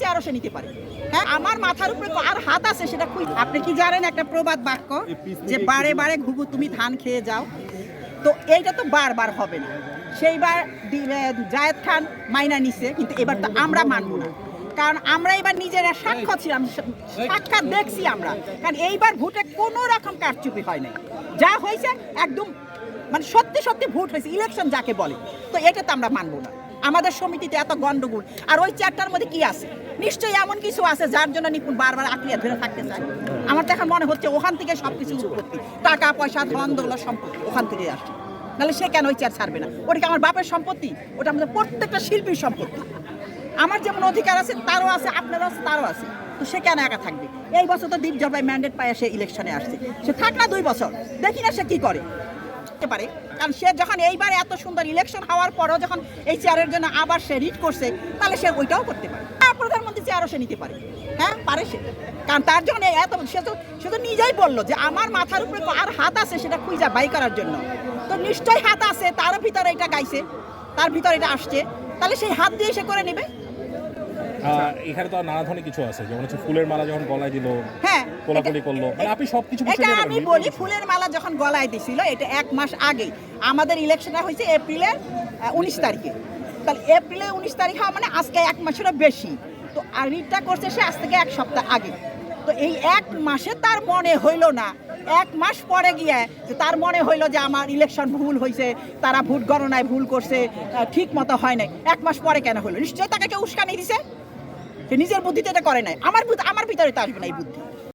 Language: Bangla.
চেয়ারও সে নিতে পারে। হ্যাঁ, আমার মাথার উপরে আর হাত আছে সেটা খুঁজ। আপনি কি জানেন একটা প্রবাদ বাক্য যে বারে বারে ঘুঘু তুমি ধান খেয়ে যাও, তো এইটা তো বারবার হবে না। সেইবার জায়েদ খান মাইনা নিছে, কিন্তু এবার তো আমরা মানব না, কারণ আমরা এবার নিজেরা সাক্ষ্য ছিলাম, সাক্ষাৎ দেখছি আমরা। কারণ এইবার ভোটে কোনো রকম কারচুপি হয় নাই, যা হয়েছে একদম মানে সত্যি সত্যি ভোট হয়েছে, ইলেকশন যাকে বলে। তো এটা তো আমরা মানবো না। আমাদের সমিতিতে এত গন্ডগোল, আর ওই চারটার মধ্যে কি আছে? নিশ্চয়ই এমন কিছু আছে যার জন্য নিপুণ বারবার আঁকড়িয়ে ধরে থাকতে চায়। আমার তো এখন মনে হচ্ছে ওখান থেকে সবকিছু উৎপত্তি, টাকা পয়সা ধন দৌলত সম্পত্তি ওখান থেকে আসছে। নাহলে সে কেন ওই চেয়ার ছাড়বে না? ওটা কি আমার বাপের সম্পত্তি? ওটা আমাদের প্রত্যেকটা শিল্পীর সম্পত্তি। আমার যেমন অধিকার আছে তারও আছে, আপনারও আছে, তারও আছে। তো সে কেন একা থাকবে? এই বছর তো দীপ জলপাই ম্যান্ডেট পায় সে ইলেকশনে আসছে, সে থাক না 2 বছর, দেখি না সে কি করে পারে। কারণ সে যখন এইবার এত সুন্দর ইলেকশন হওয়ার পরও যখন এই চেয়ারের জন্য আবার সে রিট করছে, তাহলে সে ওইটাও করতে পারে। প্রধানমন্ত্রী চেয়ারও সে নিতে পারে। হ্যাঁ, পারে সে, কারণ তার যখন এত সে তো নিজেই বললো যে আমার মাথার উপরে আর হাত আছে সেটা খুঁজা বাই করার জন্য। তো নিশ্চয়ই হাত আছে, তার ভিতরে এটা গাইছে, তার ভিতরে এটা আসছে, তাহলে সেই হাত দিয়ে সে করে নেবে। এখানে তো নানা ধরনের কিছু আছে, যেমন হচ্ছে ফুলের মালা যখন গলায় দিল, হ্যাঁ কোলাকুলি করলো, মানে আপনি সবকিছু এটা আমি বলি, ফুলের মালা যখন গলায় দিছিল এটা 1 মাস আগে। আমাদের ইলেকশনটা হয়েছে এপ্রিলের 19 তারিখে। তাহলে এপ্রিলের 19 তারিখ হওয়া মানে আজকে 1 মাসেরও বেশি। তো আর রিটটা করছে সে আজ থেকে 1 সপ্তাহ আগে। তো এই 1 মাসে তার মনে হইল না, 1 মাস পরে গিয়ে যে তার মনে হইল যে আমার ইলেকশন ভুল হয়েছে, তারা ভোট গণনায় ভুল করছে, ঠিক মতো হয় নাই। 1 মাস পরে কেন হইলো? নিশ্চয়ই তাকে কেউ উস্কানি দিছে, সে নিজের বুদ্ধিতে এটা করে নাই। আমার ভিতরে তো আসবে না এই বুদ্ধি।